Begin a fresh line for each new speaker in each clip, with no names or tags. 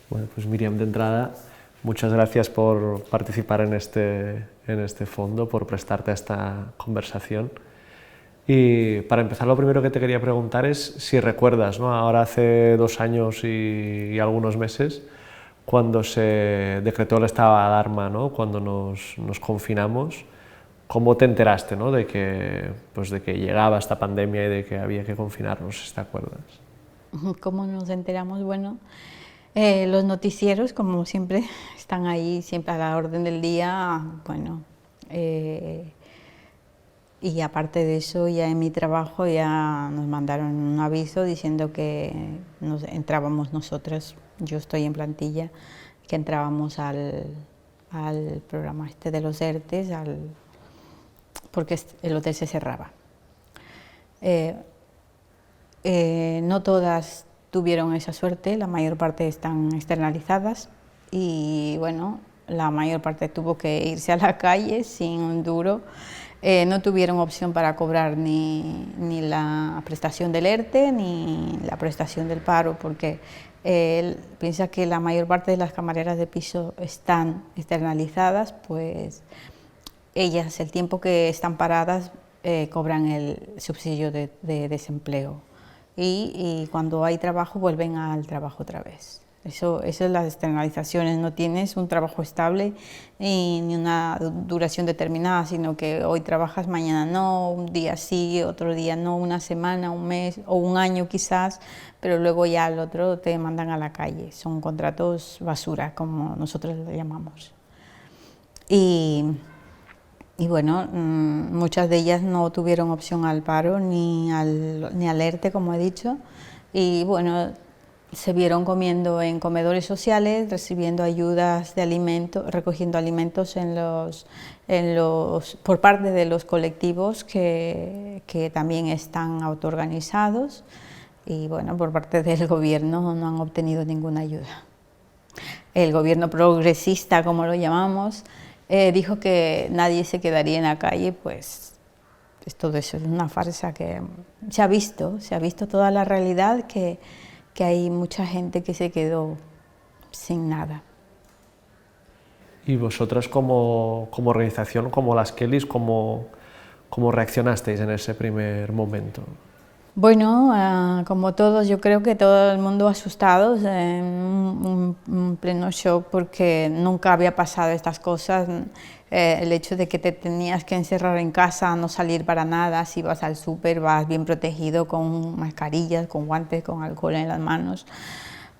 Bueno, pues Miriam, de entrada, muchas gracias por participar en este fondo, por prestarte a esta conversación. Y para empezar, lo primero que te quería preguntar es si recuerdas, ¿no? Ahora hace 2 años y algunos meses, cuando se decretó el estado de alarma, ¿no? Cuando nos confinamos, ¿cómo te enteraste, ¿no? de que llegaba esta pandemia y de que había que confinarnos, si te acuerdas?
¿Cómo nos enteramos? Bueno, los noticieros, como siempre, están ahí siempre a la orden del día. Bueno, y aparte de eso, ya en mi trabajo ya nos mandaron un aviso diciendo que entrábamos nosotras, yo estoy en plantilla, que entrábamos al programa este de los ERTES, porque el hotel se cerraba. No todas tuvieron esa suerte, la mayor parte están externalizadas y bueno, la mayor parte tuvo que irse a la calle sin un duro. No tuvieron opción para cobrar ni la prestación del ERTE ni la prestación del paro, porque piensa que la mayor parte de las camareras de piso están externalizadas, pues ellas el tiempo que están paradas cobran el subsidio de desempleo y cuando hay trabajo vuelven al trabajo otra vez. Eso es las externalizaciones, no tienes un trabajo estable ni una duración determinada, sino que hoy trabajas, mañana no, un día sí, otro día no, una semana, un mes o un año quizás, pero luego ya al otro te mandan a la calle. Son contratos basura, como nosotros lo llamamos. Y bueno, muchas de ellas no tuvieron opción al paro ni al ERTE, como he dicho, y bueno, se vieron comiendo en comedores sociales, recibiendo ayudas de alimentos, recogiendo alimentos por parte de los colectivos que también están autoorganizados, y bueno, por parte del gobierno no han obtenido ninguna ayuda. El gobierno progresista, como lo llamamos, dijo que nadie se quedaría en la calle, pues todo eso es una farsa que se ha visto toda la realidad, que hay mucha gente que se quedó sin nada.
Y vosotras como organización, como las Kellys, ¿cómo reaccionasteis en ese primer momento?
Bueno, como todos, yo creo que todo el mundo asustado, en un pleno shock, porque nunca había pasado estas cosas. El hecho de que te tenías que encerrar en casa, no salir para nada, si vas al súper vas bien protegido con mascarillas, con guantes, con alcohol en las manos,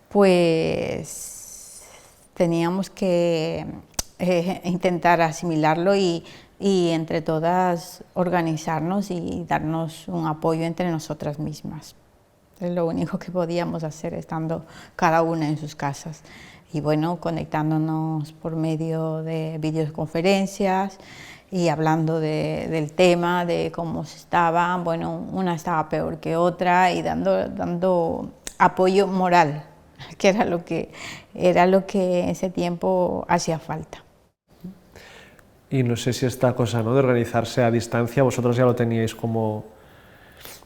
pues teníamos que intentar asimilarlo y entre todas organizarnos y darnos un apoyo entre nosotras mismas. Es lo único que podíamos hacer estando cada una en sus casas. Y bueno, conectándonos por medio de videoconferencias y hablando del tema, de cómo estaba. Bueno, una estaba peor que otra y dando apoyo moral, que era lo que ese tiempo hacía falta.
Y no sé si esta cosa, ¿no?, de organizarse a distancia, vosotros ya lo teníais como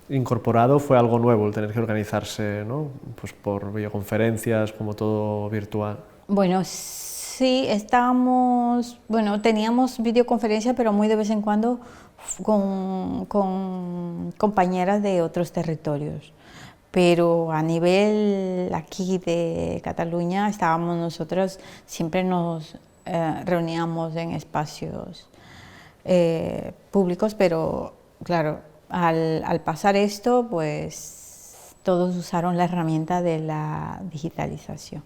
incorporado, fue algo nuevo el tener que organizarse, ¿no?, pues por videoconferencias, como todo virtual.
Bueno, sí, teníamos videoconferencia, pero muy de vez en cuando con compañeras de otros territorios. Pero a nivel aquí de Cataluña estábamos nosotros, siempre nos reuníamos en espacios públicos, pero claro, al pasar esto, pues todos usaron la herramienta de la digitalización.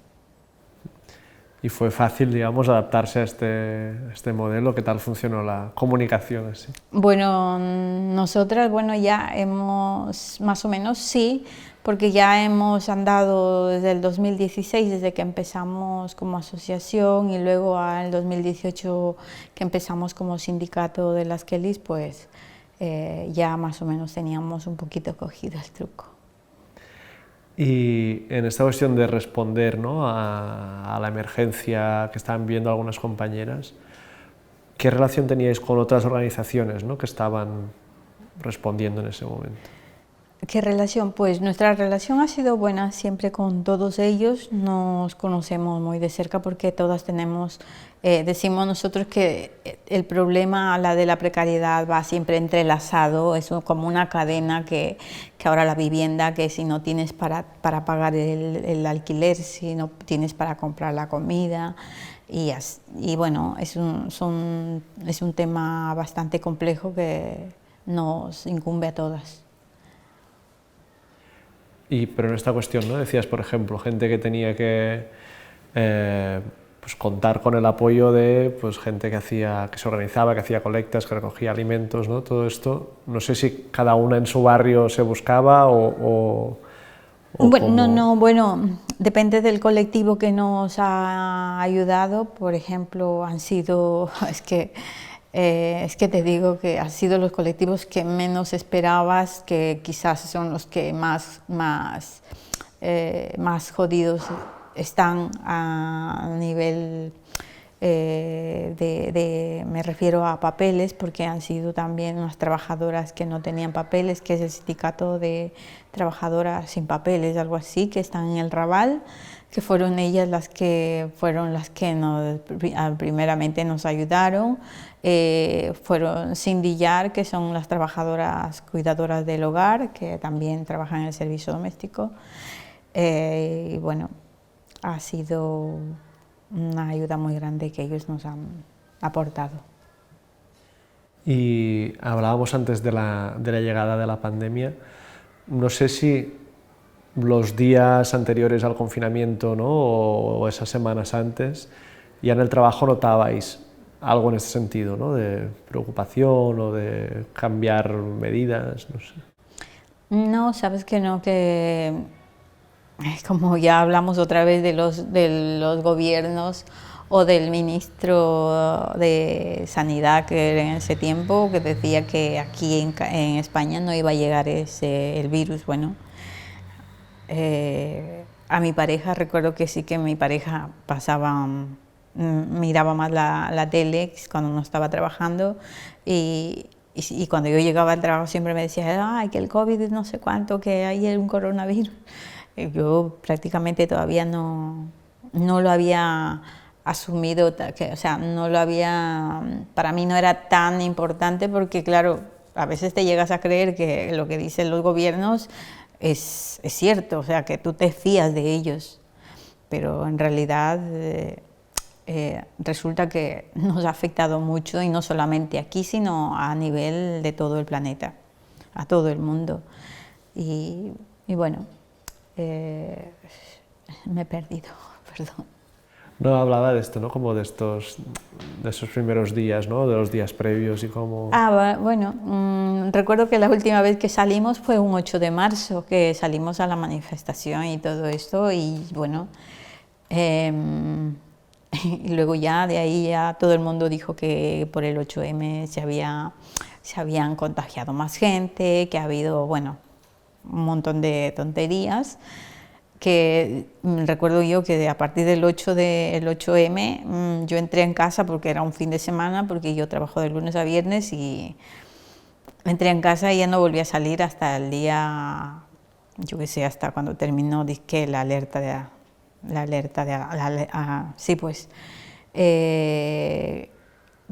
¿Y fue fácil, digamos, adaptarse a este modelo? ¿Qué tal funcionó la comunicación así?
Bueno, nosotras, ya hemos, más o menos sí, porque ya hemos andado desde el 2016, desde que empezamos como asociación, y luego al 2018 que empezamos como sindicato de las Kellys, pues ya más o menos teníamos un poquito cogido el truco.
Y en esta cuestión de responder, ¿no?, a la emergencia que estaban viendo algunas compañeras, ¿qué relación teníais con otras organizaciones, ¿no?, que estaban respondiendo en ese momento?
¿Qué relación? Pues nuestra relación ha sido buena siempre con todos ellos, nos conocemos muy de cerca porque todas tenemos, decimos nosotros que el problema, la de la precariedad, va siempre entrelazado, es como una cadena que ahora la vivienda, que si no tienes para pagar el alquiler, si no tienes para comprar la comida, y bueno, es un tema bastante complejo que nos incumbe a todas.
Pero en esta cuestión, ¿no? Decías, por ejemplo, gente que tenía que pues contar con el apoyo de pues, gente que se organizaba, que hacía colectas, que recogía alimentos, ¿no? Todo esto, no sé si cada una en su barrio se buscaba o
Bueno,
cómo...
bueno, depende del colectivo que nos ha ayudado. Por ejemplo, han sido, es que te digo que han sido los colectivos que menos esperabas, que quizás son los que más jodidos están a nivel me refiero a papeles, porque han sido también unas trabajadoras que no tenían papeles, que es el sindicato de trabajadoras sin papeles, algo así, que están en el Raval, que fueron ellas las que primeramente nos ayudaron. Fueron Sindillar, que son las trabajadoras cuidadoras del hogar, que también trabajan en el servicio doméstico. Y bueno, ha sido una ayuda muy grande que ellos nos han aportado.
Y hablábamos antes de la llegada de la pandemia, no sé si los días anteriores al confinamiento, ¿no? o esas semanas antes, ya en el trabajo notabais algo en este sentido, ¿no? De preocupación o de cambiar medidas, no sé.
No, sabes que no, que como ya hablamos otra vez de los gobiernos o del ministro de Sanidad que era en ese tiempo, que decía que aquí en España no iba a llegar el virus. Bueno, a mi pareja, recuerdo que sí que mi pareja miraba más la tele cuando no estaba trabajando y cuando yo llegaba al trabajo siempre me decía, ay, que el COVID no sé cuánto, que hay un coronavirus. Yo prácticamente todavía no lo había asumido, o sea, no lo había, para mí no era tan importante porque claro, a veces te llegas a creer que lo que dicen los gobiernos es cierto, o sea, que tú te fías de ellos, pero en realidad resulta que nos ha afectado mucho y no solamente aquí, sino a nivel de todo el planeta, a todo el mundo. Y bueno, me he perdido, perdón.
No, hablaba de esto, ¿no? Como de esos primeros días, ¿no? De los días previos y cómo...
Bueno, recuerdo que la última vez que salimos fue un 8 de marzo, que salimos a la manifestación y todo esto, y bueno, y luego ya de ahí ya todo el mundo dijo que por el 8M se habían contagiado más gente, que ha habido, bueno, un montón de tonterías, que recuerdo yo que a partir del 8M yo entré en casa porque era un fin de semana, porque yo trabajo de lunes a viernes y entré en casa y ya no volví a salir hasta el día, yo qué sé, hasta cuando terminó disque sí, pues,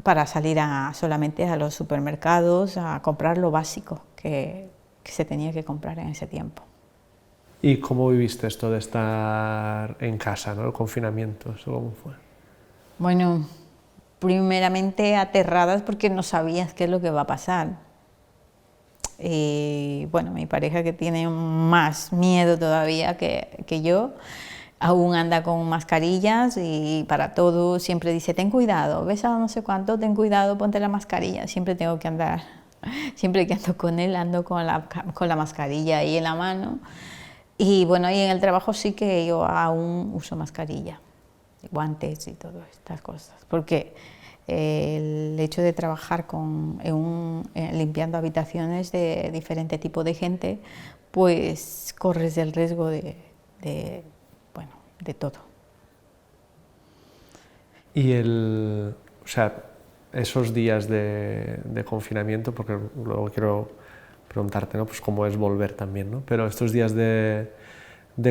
para salir solamente a los supermercados a comprar lo básico que se tenía que comprar en ese tiempo.
¿Y cómo viviste esto de estar en casa, ¿no? El confinamiento, ¿eso cómo fue?
Bueno, primeramente aterradas porque no sabías qué es lo que va a pasar. Y bueno, mi pareja, que tiene más miedo todavía que yo, aún anda con mascarillas y para todo siempre dice, ten cuidado, ves a no sé cuánto, ten cuidado, ponte la mascarilla. Siempre tengo que andar, siempre que ando con él, ando con la mascarilla ahí en la mano. Y bueno, y en el trabajo sí que yo aún uso mascarilla, guantes y todas estas cosas, porque el hecho de trabajar limpiando habitaciones de diferente tipo de gente, pues corres el riesgo de todo.
Y o sea, esos días de confinamiento, porque luego quiero preguntarte, ¿no? Pues cómo es volver también, ¿no? Pero estos días de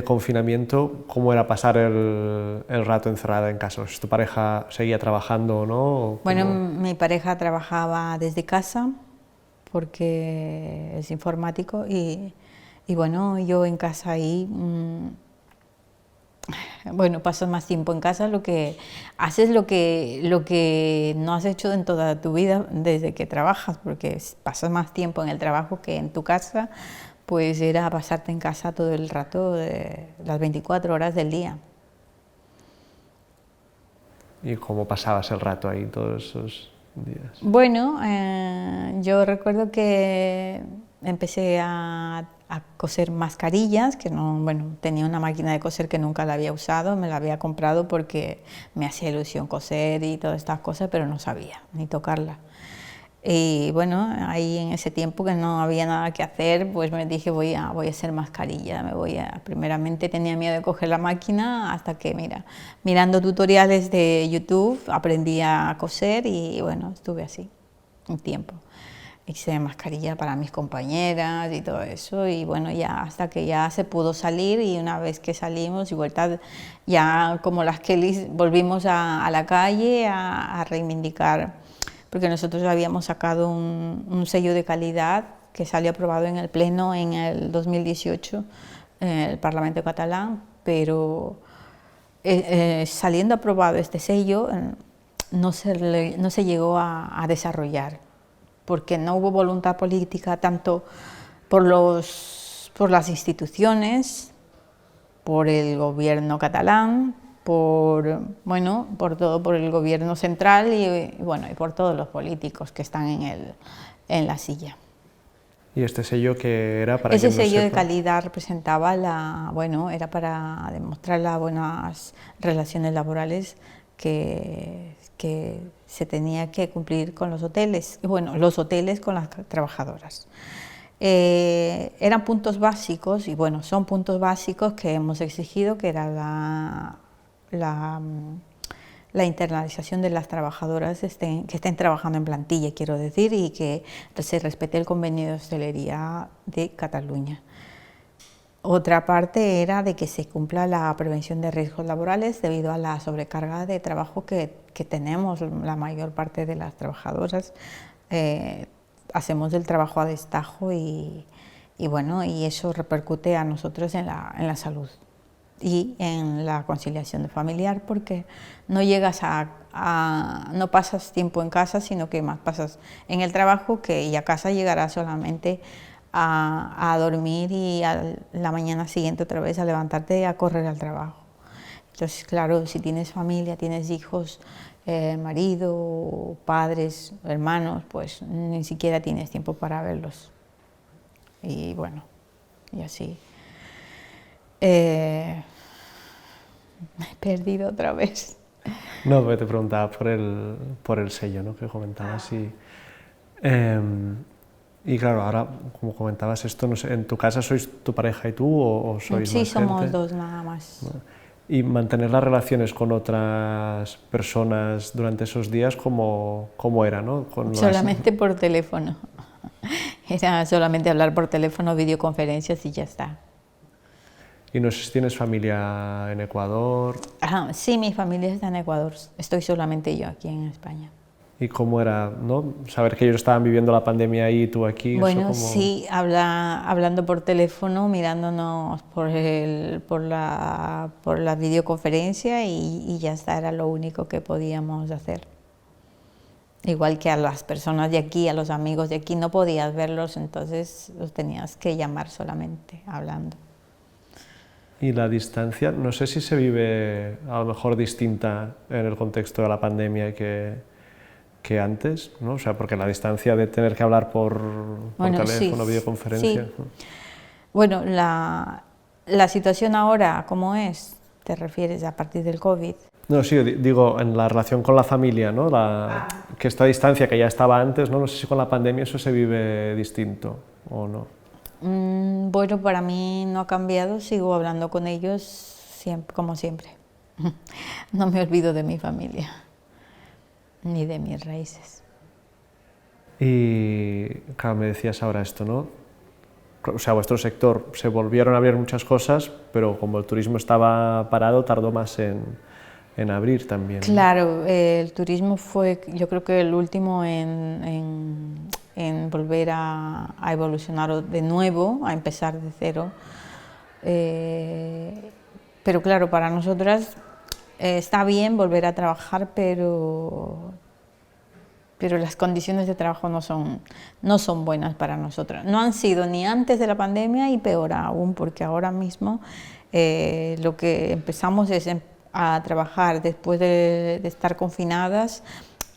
confinamiento, ¿cómo era pasar el rato encerrada en casa? ¿Tu pareja seguía trabajando o no? ¿O
bueno, mi pareja trabajaba desde casa porque es informático y bueno, yo en casa ahí, bueno, pasas más tiempo en casa, haces lo que no has hecho en toda tu vida desde que trabajas, porque pasas más tiempo en el trabajo que en tu casa, pues era pasarte en casa todo el rato, las 24 horas del día.
¿Y cómo pasabas el rato ahí todos esos días?
Bueno, yo recuerdo que empecé a coser mascarillas, que no, bueno, tenía una máquina de coser que nunca la había usado, me la había comprado porque me hacía ilusión coser y todas estas cosas, pero no sabía ni tocarla. Y bueno, ahí en ese tiempo que no había nada que hacer, pues me dije voy a hacer mascarilla, primeramente tenía miedo de coger la máquina hasta que, mirando tutoriales de YouTube aprendí a coser y bueno, estuve así un tiempo. Hice mascarilla para mis compañeras y todo eso y bueno, ya hasta que ya se pudo salir y una vez que salimos y vuelta, ya como las Kellys volvimos a la calle a reivindicar, porque nosotros habíamos sacado un sello de calidad que salió aprobado en el Pleno en el 2018, en el Parlamento catalán, pero saliendo aprobado este sello no se llegó a desarrollar, porque no hubo voluntad política tanto por las instituciones, por el gobierno catalán, por el gobierno central y por todos los políticos que están en la silla.
¿Y este sello que era para
Ese
quien no
sello de
sepa?
calidad representaba era para demostrar las buenas relaciones laborales que se tenía que cumplir con los hoteles, los hoteles con las trabajadoras. Eran puntos básicos y son puntos básicos que hemos exigido, que era la internalización de las trabajadoras que estén trabajando en plantilla, quiero decir, y que se respete el convenio de hostelería de Cataluña. Otra parte era de que se cumpla la prevención de riesgos laborales debido a la sobrecarga de trabajo que tenemos la mayor parte de las trabajadoras. Hacemos el trabajo a destajo y eso repercute a nosotros en la salud y en la conciliación familiar, porque no llegas no pasas tiempo en casa, sino que más pasas en el trabajo, y a casa llegarás solamente a dormir y a la mañana siguiente otra vez a levantarte a correr al trabajo. Entonces, claro, si tienes familia, tienes hijos, marido, padres, hermanos, pues ni siquiera tienes tiempo para verlos. Y y así. Me he perdido otra vez.
No, porque te preguntaba por el sello, ¿no? Que comentabas. Y claro, ahora, como comentabas esto, no sé, ¿en tu casa sois tu pareja y tú o sois
Sí,
más
somos
gente?
dos nada más.
Y mantener las relaciones con otras personas durante esos días, ¿cómo era, no?
Solamente por teléfono. Era solamente hablar por teléfono, videoconferencias y ya está.
Y no sé si tienes familia en Ecuador.
Sí, mi familia está en Ecuador. Estoy solamente yo aquí en España.
¿Y cómo era, no? Saber que ellos estaban viviendo la pandemia ahí y tú aquí.
Bueno,
eso
sí, hablando por teléfono, mirándonos por la videoconferencia y ya está, era lo único que podíamos hacer. Igual que a las personas de aquí, a los amigos de aquí, no podías verlos, entonces los tenías que llamar solamente hablando.
Y la distancia, no sé si se vive a lo mejor distinta en el contexto de la pandemia que antes, ¿no? O sea, porque la distancia de tener que hablar por teléfono,
sí,
videoconferencia.
sí. Bueno, la situación ahora, ¿cómo es? ¿Te refieres a partir del COVID?
No, sí, digo, en la relación con la familia, ¿no? Que esta distancia que ya estaba antes, ¿no? No sé si con la pandemia eso se vive distinto o no.
Bueno, para mí no ha cambiado, sigo hablando con ellos siempre, como siempre. No me olvido de mi familia, ni de mis raíces.
Y claro, me decías ahora esto, ¿no? o sea, vuestro sector, se volvieron a abrir muchas cosas, pero como el turismo estaba parado, tardó más en abrir también, ¿no?
Claro, el turismo fue, yo creo que el último en volver a evolucionar de nuevo, a empezar de cero. Pero claro, para nosotras está bien volver a trabajar, pero las condiciones de trabajo no son buenas para nosotras. No han sido ni antes de la pandemia y peor aún, porque ahora mismo lo que empezamos es a trabajar después de estar confinadas,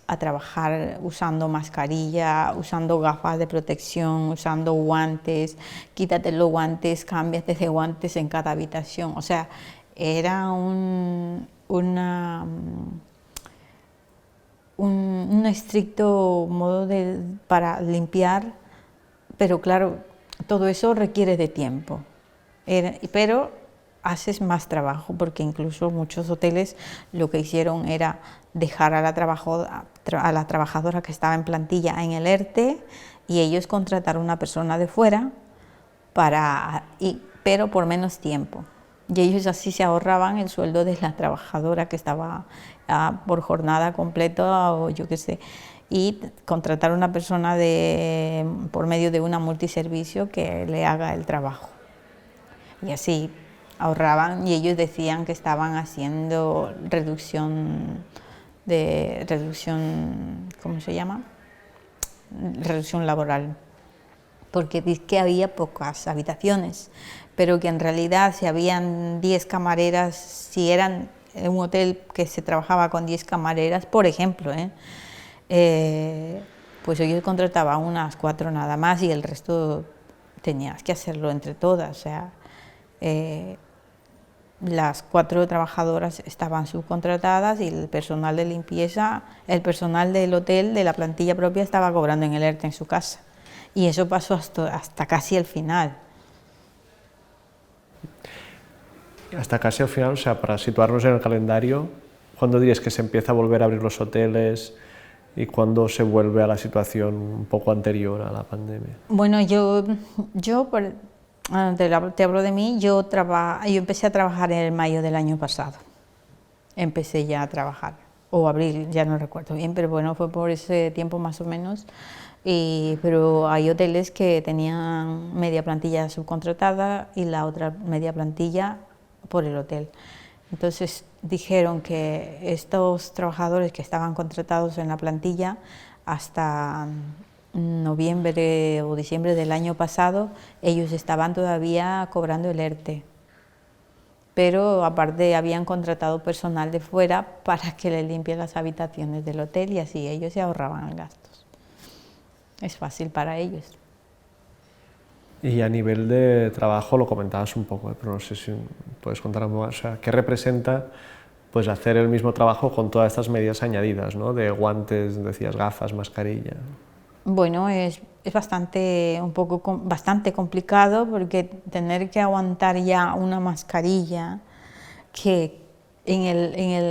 a trabajar usando mascarilla, usando gafas de protección, usando guantes, quítate los guantes, cámbiate de guantes en cada habitación. O sea, era un estricto modo para limpiar, pero claro, todo eso requiere de tiempo. Pero haces más trabajo, porque incluso muchos hoteles lo que hicieron era dejar a la trabajadora que estaba en plantilla en el ERTE y ellos contrataron a una persona de fuera, pero por menos tiempo. Y ellos así se ahorraban el sueldo de la trabajadora que estaba por jornada completa o yo qué sé, y contratar a una persona por medio de una multiservicio que le haga el trabajo. Y así ahorraban, y ellos decían que estaban haciendo reducción, ¿cómo se llama? Reducción laboral, porque dice que había pocas habitaciones, pero que en realidad si habían 10 camareras, si eran un hotel que se trabajaba con 10 camareras, por ejemplo, pues ellos contrataban unas 4 nada más y el resto tenías que hacerlo entre todas. O sea, las 4 trabajadoras estaban subcontratadas y el personal de limpieza, el personal del hotel, de la plantilla propia, estaba cobrando en el ERTE en su casa. Y eso pasó hasta casi el final.
Hasta casi al final, o sea, para situarnos en el calendario, ¿cuándo dirías que se empieza a volver a abrir los hoteles y cuándo se vuelve a la situación un poco anterior a la pandemia?
Bueno, te hablo de mí, yo empecé a trabajar en mayo del año pasado. Empecé ya a trabajar, o abril, ya no recuerdo bien, pero bueno, fue por ese tiempo más o menos. Pero hay hoteles que tenían media plantilla subcontratada y la otra media plantilla por el hotel. Entonces dijeron que estos trabajadores que estaban contratados en la plantilla hasta noviembre o diciembre del año pasado, ellos estaban todavía cobrando el ERTE. Pero aparte habían contratado personal de fuera para que le limpie las habitaciones del hotel y así ellos se ahorraban gastos. Es fácil para ellos.
Y a nivel de trabajo, lo comentabas un poco, pero no sé si puedes contar algo más. O sea, ¿qué representa pues, hacer el mismo trabajo con todas estas medidas añadidas, ¿no? De guantes, decías, gafas, mascarilla?
Bueno, es bastante complicado, porque tener que aguantar ya una mascarilla que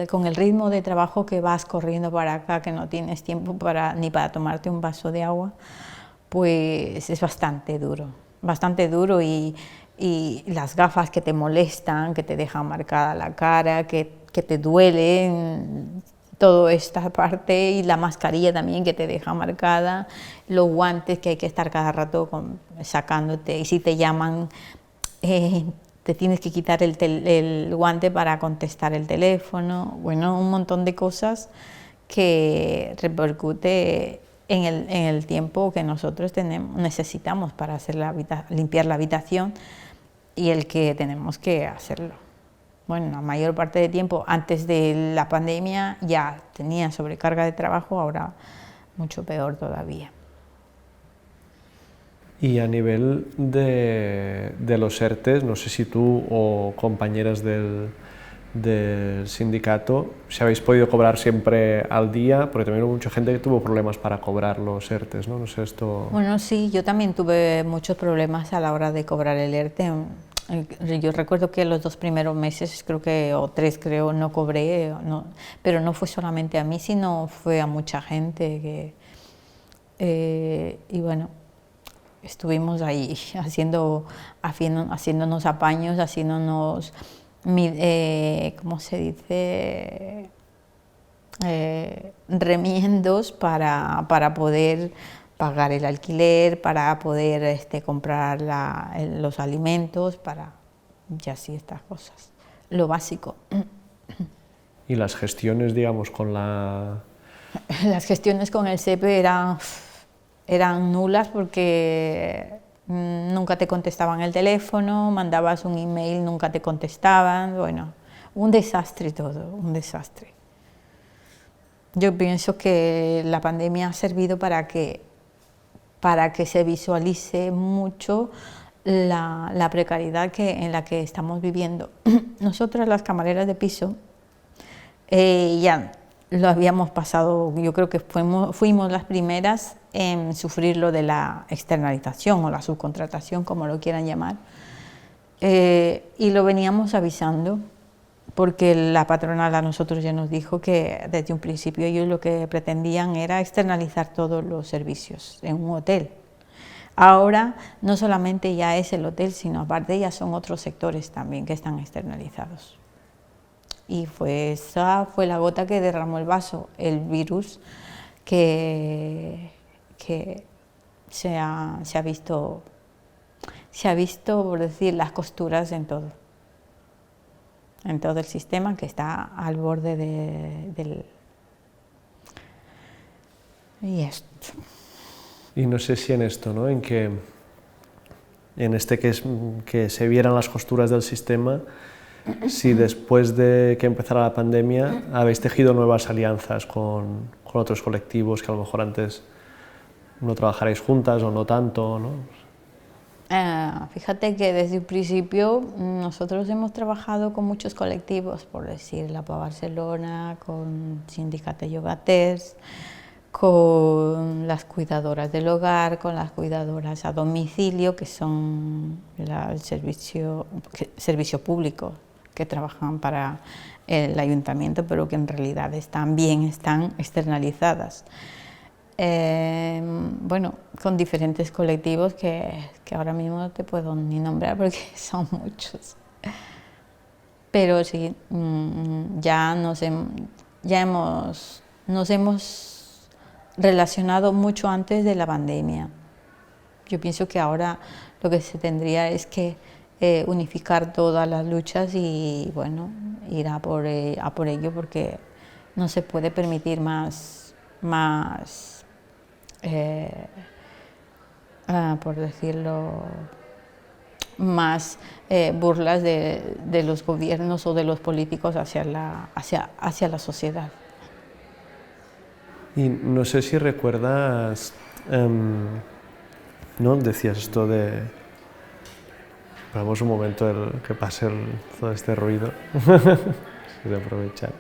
con el ritmo de trabajo que vas corriendo para acá, que no tienes tiempo ni para tomarte un vaso de agua, pues es bastante duro y las gafas que te molestan, que te dejan marcada la cara, que te duelen, toda esta parte, y la mascarilla también que te deja marcada, los guantes que hay que estar cada rato sacándote, y si te llaman te tienes que quitar el guante para contestar el teléfono. Bueno, un montón de cosas que repercute en el tiempo que nosotros necesitamos para hacer limpiar la habitación y el que tenemos que hacerlo. Bueno, la mayor parte del tiempo antes de la pandemia ya tenía sobrecarga de trabajo, ahora mucho peor todavía.
Y a nivel de los ERTEs, no sé si tú o compañeras del sindicato, si habéis podido cobrar siempre al día, porque también hubo mucha gente que tuvo problemas para cobrar los ERTEs, ¿no? No sé esto...
Bueno, sí, yo también tuve muchos problemas a la hora de cobrar el ERTE. Yo recuerdo que los 2 primeros meses, o 3 creo, no cobré, pero no fue solamente a mí, sino fue a mucha gente. Y bueno, estuvimos ahí haciéndonos apaños, haciéndonos, ¿cómo se dice? Remiendos para poder pagar el alquiler, para poder comprar los alimentos, y así estas cosas, lo básico.
¿Y las gestiones, digamos, con
Las gestiones con el SEPE eran nulas porque nunca te contestaban el teléfono, mandabas un email, nunca te contestaban, bueno, un desastre todo, un desastre. Yo pienso que la pandemia ha servido para que se visualice mucho la precariedad en la que estamos viviendo. Nosotras, las camareras de piso, ya lo habíamos pasado, yo creo que fuimos las primeras en sufrir lo de la externalización o la subcontratación, como lo quieran llamar, y lo veníamos avisando, porque la patronal a nosotros ya nos dijo que desde un principio ellos lo que pretendían era externalizar todos los servicios en un hotel. Ahora no solamente ya es el hotel, sino aparte ya son otros sectores también que están externalizados. Y esa fue la gota que derramó el vaso, el virus que se ha visto, por decir, las costuras en todo el sistema, que está al borde del... Y esto.
Y no sé si en esto, ¿no? En este que se vieran las costuras del sistema, si después de que empezara la pandemia habéis tejido nuevas alianzas con otros colectivos que a lo mejor antes no trabajarais juntas o no tanto, ¿no?
Fíjate que desde un principio nosotros hemos trabajado con muchos colectivos, por decir, la PA Barcelona, con Sindicato Yogaters, con las cuidadoras del hogar, con las cuidadoras a domicilio, que son el servicio público, que trabajan para el ayuntamiento, pero que en realidad también están externalizadas. Bueno, con diferentes colectivos que ahora mismo no te puedo ni nombrar porque son muchos. Pero sí, ya nos hemos relacionado mucho antes de la pandemia. Yo pienso que ahora lo que se tendría es que unificar todas las luchas y bueno, ir a por ello, porque no se puede permitir más por decirlo, más burlas de los gobiernos o de los políticos hacia la sociedad.
Y no sé si recuerdas, ¿no? Decías esto de... Esperamos un momento que pase todo este ruido, de aprovechar.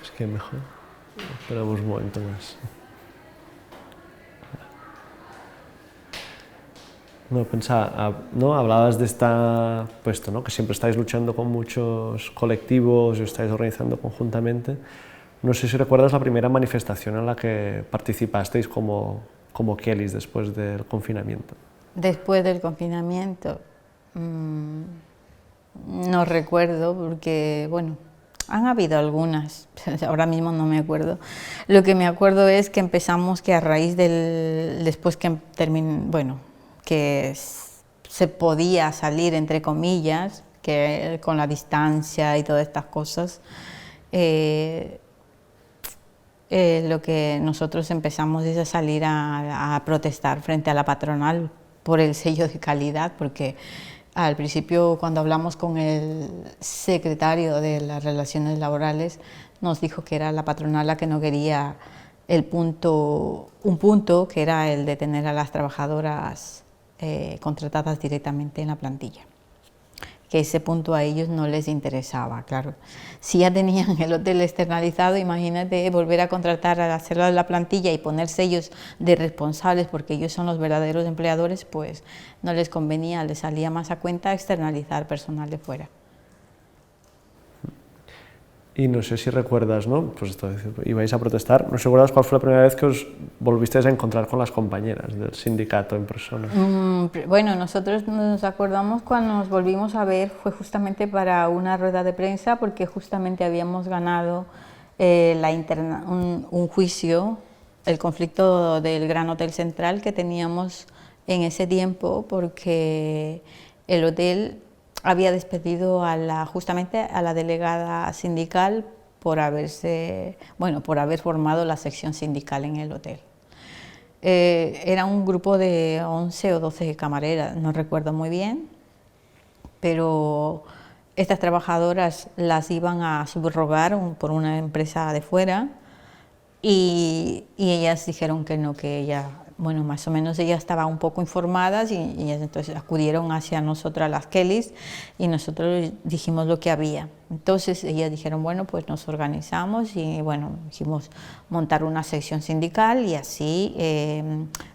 Es que mejor. Esperamos un momento más. No, pensaba, ¿no? Hablabas de esto, ¿no? Que siempre estáis luchando con muchos colectivos y os estáis organizando conjuntamente. No sé si recuerdas la primera manifestación en la que participasteis como Kellys después del confinamiento.
Después del confinamiento, no recuerdo porque, bueno, han habido algunas, ahora mismo no me acuerdo. Lo que me acuerdo es que empezamos que a raíz después que que se podía salir, entre comillas, que con la distancia y todas estas cosas, lo que nosotros empezamos es a salir a protestar frente a la patronal por el sello de calidad, porque al principio, cuando hablamos con el secretario de las Relaciones Laborales, nos dijo que era la patronal la que no quería un punto que era el de tener a las trabajadoras contratadas directamente en la plantilla, que ese punto a ellos no les interesaba, claro. Si ya tenían el hotel externalizado, imagínate volver a contratar, a hacer la plantilla y ponerse ellos de responsables, porque ellos son los verdaderos empleadores, pues no les convenía, les salía más a cuenta externalizar personal de fuera.
Y no sé si recuerdas, ¿no? Pues esto, ibais a protestar. ¿No recuerdas cuál fue la primera vez que os volvisteis a encontrar con las compañeras del sindicato en persona?
Bueno, nosotros nos acordamos cuando nos volvimos a ver, fue justamente para una rueda de prensa, porque justamente habíamos ganado un juicio, el conflicto del Gran Hotel Central que teníamos en ese tiempo, porque el hotel había despedido justamente a la delegada sindical por haber formado la sección sindical en el hotel. Era un grupo de 11 o 12 camareras, no recuerdo muy bien, pero estas trabajadoras las iban a subrogar por una empresa de fuera y ellas dijeron que no, que ella... Bueno, más o menos ellas estaban un poco informadas y entonces acudieron hacia nosotras las Kellys y nosotros dijimos lo que había. Entonces ellas dijeron, bueno, pues nos organizamos y bueno, dijimos montar una sección sindical y así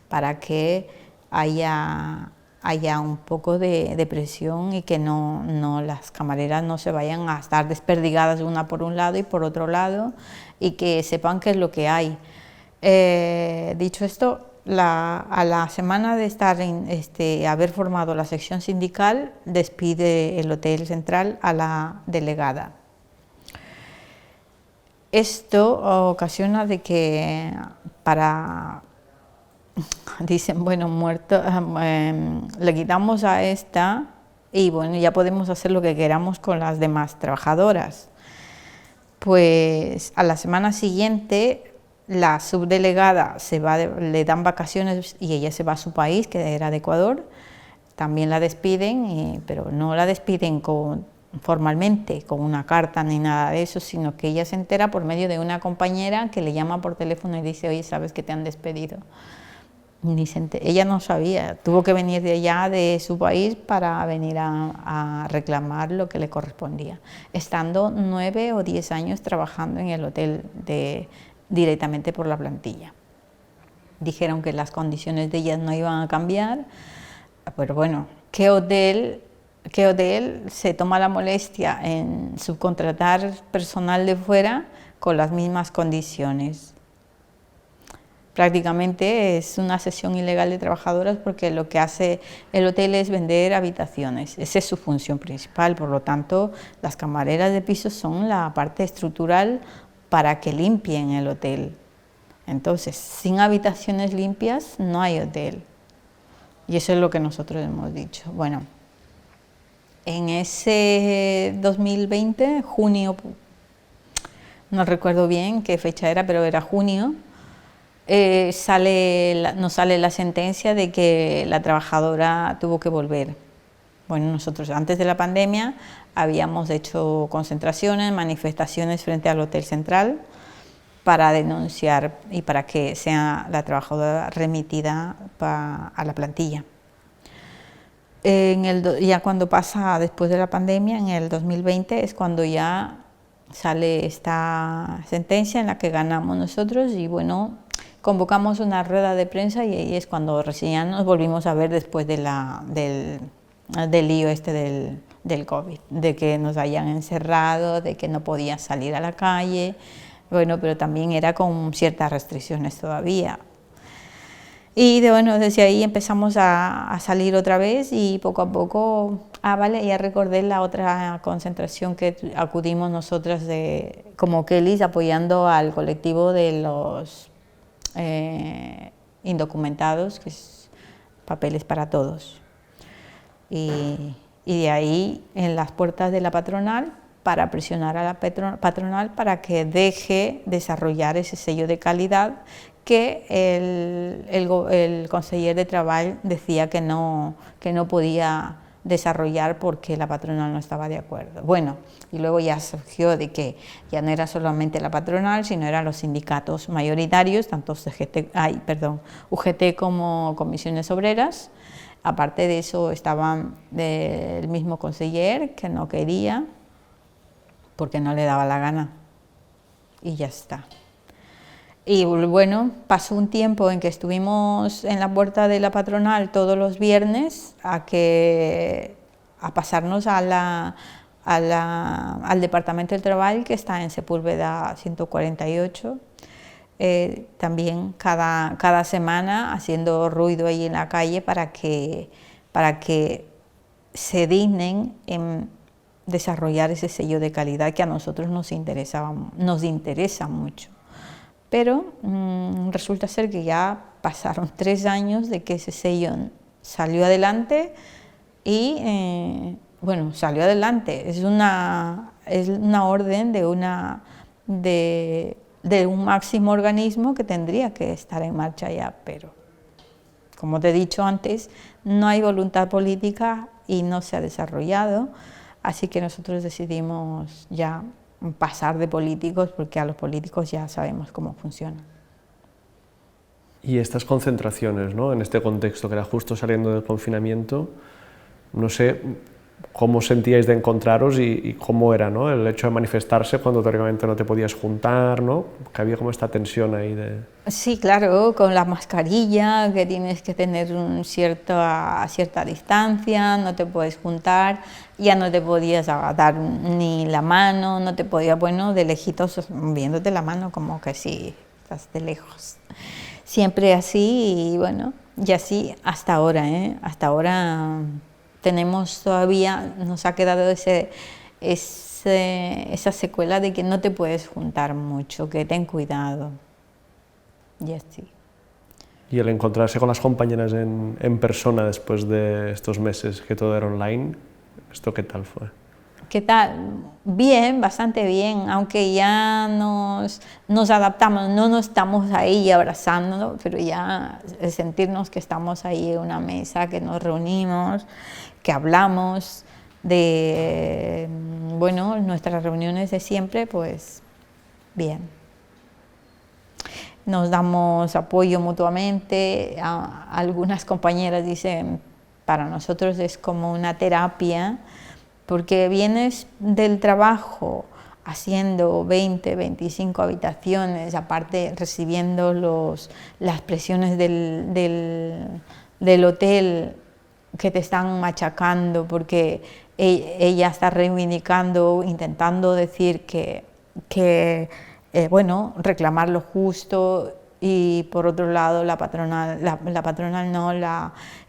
para que haya un poco de presión y que no las camareras no se vayan a estar desperdigadas una por un lado y por otro lado y que sepan qué es lo que hay. Dicho esto, a la semana de haber formado la sección sindical, despide el Hotel Central a la delegada. Esto ocasiona de que dicen, bueno, muerto, le quitamos a esta y bueno, ya podemos hacer lo que queramos con las demás trabajadoras. Pues a la semana siguiente la subdelegada le dan vacaciones y ella se va a su país, que era de Ecuador. También la despiden, pero no la despiden formalmente, con una carta ni nada de eso, sino que ella se entera por medio de una compañera que le llama por teléfono y dice, oye, ¿sabes que te han despedido? Ella no sabía, tuvo que venir de allá, de su país, para venir a reclamar lo que le correspondía, estando 9 o 10 años trabajando en el hotel directamente por la plantilla. Dijeron que las condiciones de ellas no iban a cambiar, pero bueno, ¿qué hotel se toma la molestia en subcontratar personal de fuera con las mismas condiciones? Prácticamente es una cesión ilegal de trabajadoras, porque lo que hace el hotel es vender habitaciones, esa es su función principal. Por lo tanto, las camareras de piso son la parte estructural para que limpien el hotel. Entonces, sin habitaciones limpias no hay hotel. Y eso es lo que nosotros hemos dicho. Bueno, en ese 2020, junio, no recuerdo bien qué fecha era, pero era junio, nos sale la sentencia de que la trabajadora tuvo que volver. Bueno, nosotros antes de la pandemia habíamos hecho concentraciones, manifestaciones frente al Hotel Central para denunciar y para que sea la trabajadora remitida a la plantilla. Ya cuando pasa después de la pandemia, en el 2020, es cuando ya sale esta sentencia en la que ganamos nosotros y bueno, convocamos una rueda de prensa y ahí es cuando recién nos volvimos a ver después del lío del COVID, de que nos hayan encerrado, de que no podían salir a la calle, bueno, pero también era con ciertas restricciones todavía. Y desde ahí empezamos a salir otra vez y poco a poco, ya recordé la otra concentración que acudimos nosotras como Kellys, apoyando al colectivo de los indocumentados, que es Papeles para Todos. Y de ahí en las puertas de la patronal para presionar a la patronal para que deje desarrollar ese sello de calidad que el conseller de Trabajo decía que no podía desarrollar porque la patronal no estaba de acuerdo. Bueno, y luego ya surgió de que ya no era solamente la patronal, sino eran los sindicatos mayoritarios, tanto UGT como comisiones obreras, Aparte de eso, estaba el mismo conseller que no quería porque no le daba la gana y ya está. Y bueno, pasó un tiempo en que estuvimos en la puerta de la patronal todos los viernes a pasarnos al Departamento del Trabajo, que está en Sepúlveda 148, también cada semana haciendo ruido ahí en la calle para que se dignen en desarrollar ese sello de calidad que a nosotros nos interesa mucho. Pero resulta ser que ya pasaron 3 años de que ese sello salió adelante y, bueno, salió adelante. Es una orden de un máximo organismo que tendría que estar en marcha ya, pero como te he dicho antes, no hay voluntad política y no se ha desarrollado, así que nosotros decidimos ya pasar de políticos, porque a los políticos ya sabemos cómo funciona.
Y estas concentraciones, ¿no?, en este contexto que era justo saliendo del confinamiento, no sé cómo sentíais de encontraros y cómo era, ¿no?, el hecho de manifestarse cuando teóricamente no te podías juntar, ¿no?, que había como esta tensión ahí de...
Sí, claro, con la mascarilla, que tienes que tener cierta distancia, no te puedes juntar, ya no te podías dar ni la mano, no te podías, bueno, de lejitos viéndote la mano como que sí, estás de lejos. Siempre así y bueno, y así hasta ahora, hasta ahora tenemos todavía, nos ha quedado esa secuela de que no te puedes juntar mucho, que ten cuidado. Y así.
Y el encontrarse con las compañeras en persona después de estos meses que todo era online, ¿esto qué tal fue?
¿Qué tal? Bien, bastante bien, aunque ya nos adaptamos, no nos estamos ahí abrazando, pero ya sentirnos que estamos ahí en una mesa, que nos reunimos, que hablamos de, bueno, nuestras reuniones de siempre, pues bien. Nos damos apoyo mutuamente, algunas compañeras dicen, para nosotros es como una terapia, porque vienes del trabajo haciendo 20, 25 habitaciones, aparte recibiendo las presiones del hotel que te están machacando, porque ella está reivindicando, intentando decir bueno, reclamar lo justo, y por otro lado la patronal no,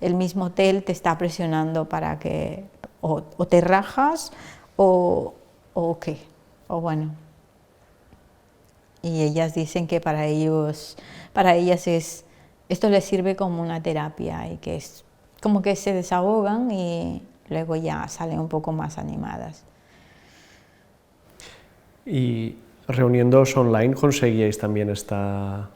el mismo hotel te está presionando para que o te rajas o qué, o bueno. Y ellas dicen que para ellas esto les sirve como una terapia y que es como que se desahogan y luego ya salen un poco más animadas.
Y reuniéndoos online, ¿conseguíais también esta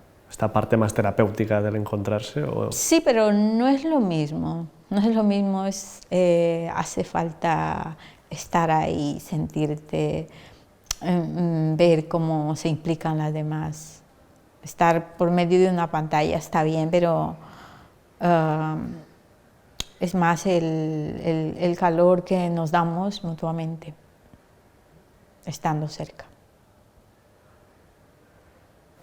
parte más terapéutica del encontrarse? ¿O?
Sí, pero no es lo mismo, no es lo mismo, hace falta estar ahí, sentirte, ver cómo se implican las demás. Estar por medio de una pantalla está bien, pero es más el calor que nos damos mutuamente, estando cerca.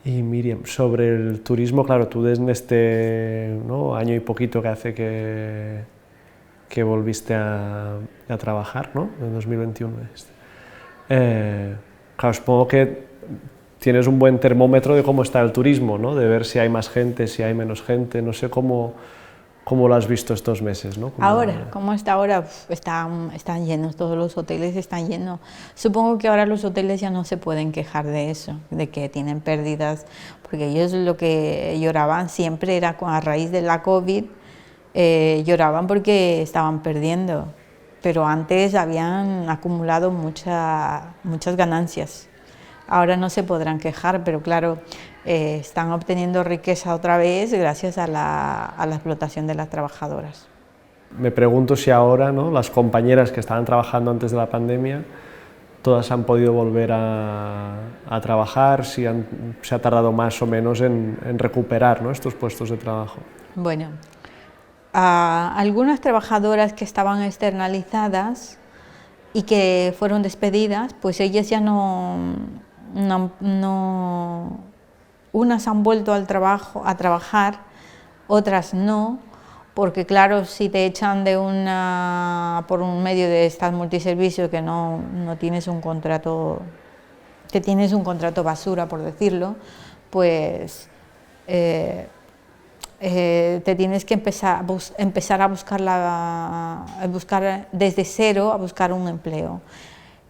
Y Miriam, sobre el turismo, claro, tú desde este, ¿no?, año y poquito que hace que volviste a trabajar, ¿no?, en 2021. Claro, supongo que tienes un buen termómetro de cómo está el turismo, ¿no?, de ver si hay más gente, si hay menos gente, no sé cómo lo has visto estos meses, ¿no?
Ahora, ¿cómo está ahora? Están llenos, todos los hoteles están llenos. Supongo que ahora los hoteles ya no se pueden quejar de eso, de que tienen pérdidas, porque ellos lo que lloraban siempre era a raíz de la COVID, lloraban porque estaban perdiendo, pero antes habían acumulado muchas ganancias. Ahora no se podrán quejar, pero claro, están obteniendo riqueza otra vez gracias a la explotación de las trabajadoras.
Me pregunto si ahora, ¿no?, las compañeras que estaban trabajando antes de la pandemia, todas han podido volver a trabajar, si se ha tardado más o menos en recuperar, ¿no?, estos puestos de trabajo.
Bueno, a algunas trabajadoras que estaban externalizadas y que fueron despedidas, pues ellas ya unas han vuelto a trabajar, otras no, porque claro, si te echan por un medio de estas multiservicios que no tienes un contrato, que tienes un contrato basura, por decirlo, pues te tienes que empezar a buscar desde cero, a buscar un empleo.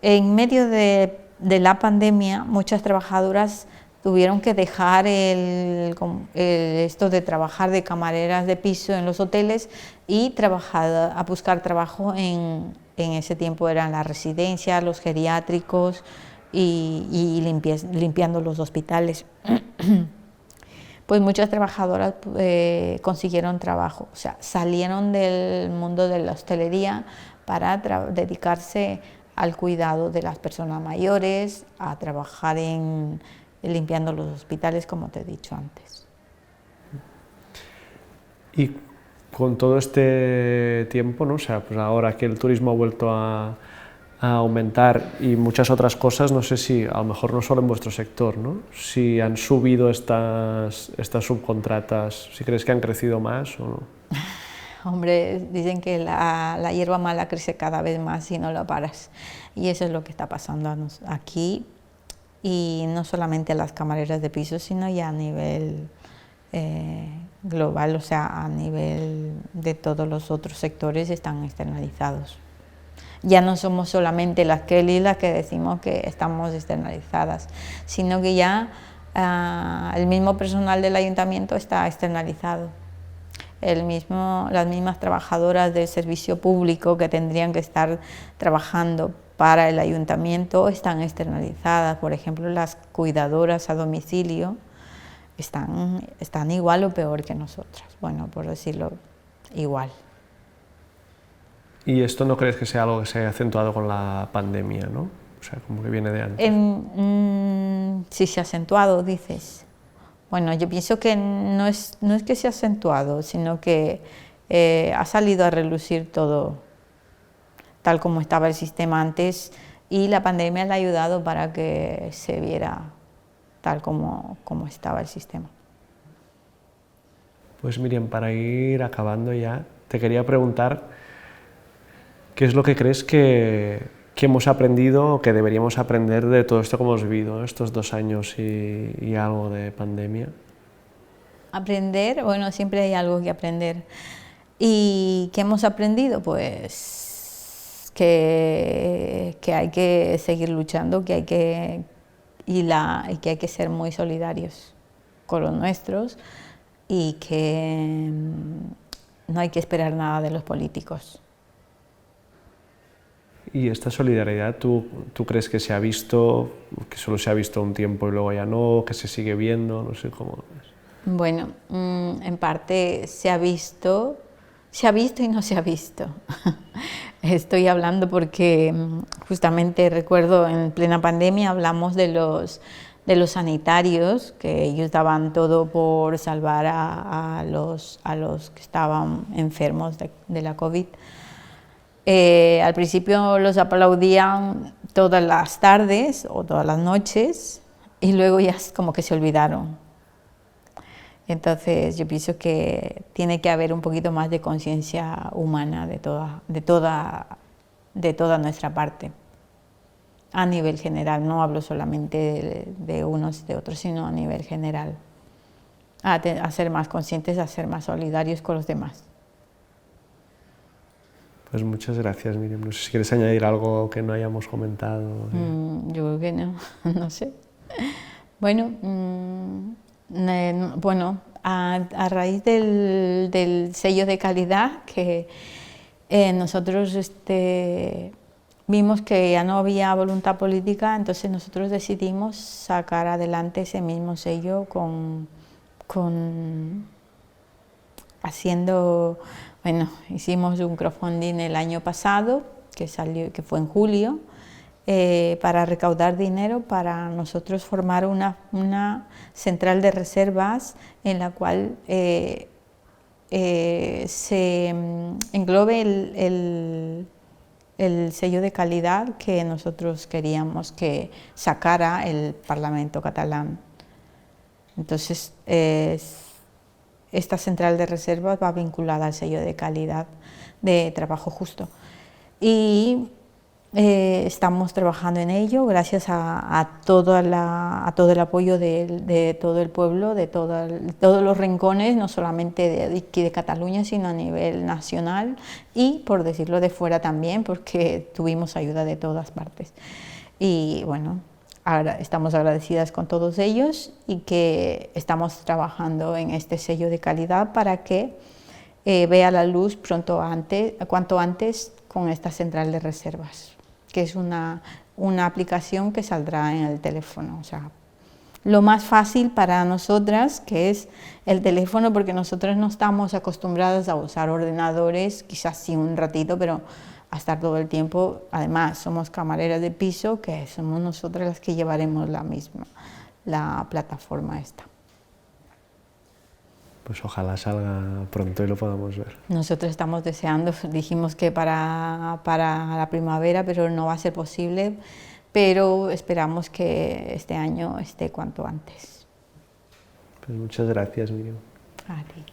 En medio de la pandemia, muchas trabajadoras tuvieron que dejar esto de trabajar de camareras de piso en los hoteles y a buscar trabajo en ese tiempo eran las residencias, los geriátricos y limpiando los hospitales. Pues muchas trabajadoras consiguieron trabajo, o sea, salieron del mundo de la hostelería para dedicarse al cuidado de las personas mayores, a trabajar limpiando los hospitales, como te he dicho antes.
Y con todo este tiempo, ¿no? O sea, pues ahora que el turismo ha vuelto a aumentar y muchas otras cosas, no sé si, a lo mejor no solo en vuestro sector, ¿no? Si han subido estas subcontratas, si crees que han crecido más o no.
Hombre, dicen que la hierba mala crece cada vez más si no la paras, y eso es lo que está pasando aquí, y no solamente a las camareras de piso, sino ya a nivel global, o sea, a nivel de todos los otros sectores están externalizados. Ya no somos solamente las Kelly las que decimos que estamos externalizadas, sino que ya el mismo personal del ayuntamiento está externalizado. Las mismas trabajadoras del servicio público que tendrían que estar trabajando para el ayuntamiento están externalizadas. Por ejemplo, las cuidadoras a domicilio están igual o peor que nosotras, bueno, por decirlo igual.
¿Y esto no crees que sea algo que se haya acentuado con la pandemia, no? O sea, como que viene de antes.
Sí, se ha acentuado, dices. Bueno, yo pienso que no es que se ha acentuado, sino que ha salido a relucir todo tal como estaba el sistema antes, y la pandemia le ha ayudado para que se viera tal como estaba el sistema.
Pues Miriam, para ir acabando ya, te quería preguntar ¿qué es lo que crees que hemos aprendido o que deberíamos aprender de todo esto que hemos vivido, estos 2 años y algo de pandemia?
Aprender, bueno, siempre hay algo que aprender. ¿Y qué hemos aprendido? Pues que hay que seguir luchando, que hay que ser muy solidarios con los nuestros y que no hay que esperar nada de los políticos.
¿Y esta solidaridad tú crees que se ha visto, que solo se ha visto un tiempo y luego ya no, que se sigue viendo, no sé cómo lo ves?
Bueno, en parte se ha visto y no se ha visto. Estoy hablando porque justamente recuerdo en plena pandemia hablamos de los sanitarios, que ellos daban todo por salvar a los que estaban enfermos de la COVID. Al principio los aplaudían todas las tardes o todas las noches y luego ya como que se olvidaron. Entonces yo pienso que tiene que haber un poquito más de conciencia humana de toda nuestra parte, a nivel general, no hablo solamente de unos y de otros, sino a nivel general, a ser más conscientes, a ser más solidarios con los demás.
Pues muchas gracias, Miriam. No sé si quieres añadir algo que no hayamos comentado.
Yo creo que no, no sé. Bueno, a raíz del sello de calidad que nosotros vimos que ya no había voluntad política, entonces nosotros decidimos sacar adelante ese mismo sello hicimos un crowdfunding el año pasado, que fue en julio, para recaudar dinero para nosotros formar una central de reservas en la cual se englobe el sello de calidad que nosotros queríamos que sacara el Parlamento catalán. Entonces, esta central de reservas va vinculada al sello de calidad de trabajo justo. Y estamos trabajando en ello gracias a todo el apoyo de todo el pueblo, de todos los rincones, no solamente de aquí de Cataluña, sino a nivel nacional y, por decirlo, de fuera también, porque tuvimos ayuda de todas partes. Y bueno, ahora estamos agradecidas con todos ellos y que estamos trabajando en este sello de calidad para que vea la luz cuanto antes con esta central de reservas, que es una aplicación que saldrá en el teléfono. O sea, lo más fácil para nosotras, que es el teléfono, porque nosotras no estamos acostumbradas a usar ordenadores, quizás sí un ratito, pero a estar todo el tiempo. Además, somos camareras de piso, que somos nosotras las que llevaremos la plataforma esta.
Pues ojalá salga pronto y lo podamos ver.
Nosotros estamos deseando, dijimos que para la primavera, pero no va a ser posible, pero esperamos que este año esté cuanto antes.
Pues muchas gracias, Miriam.
A ti.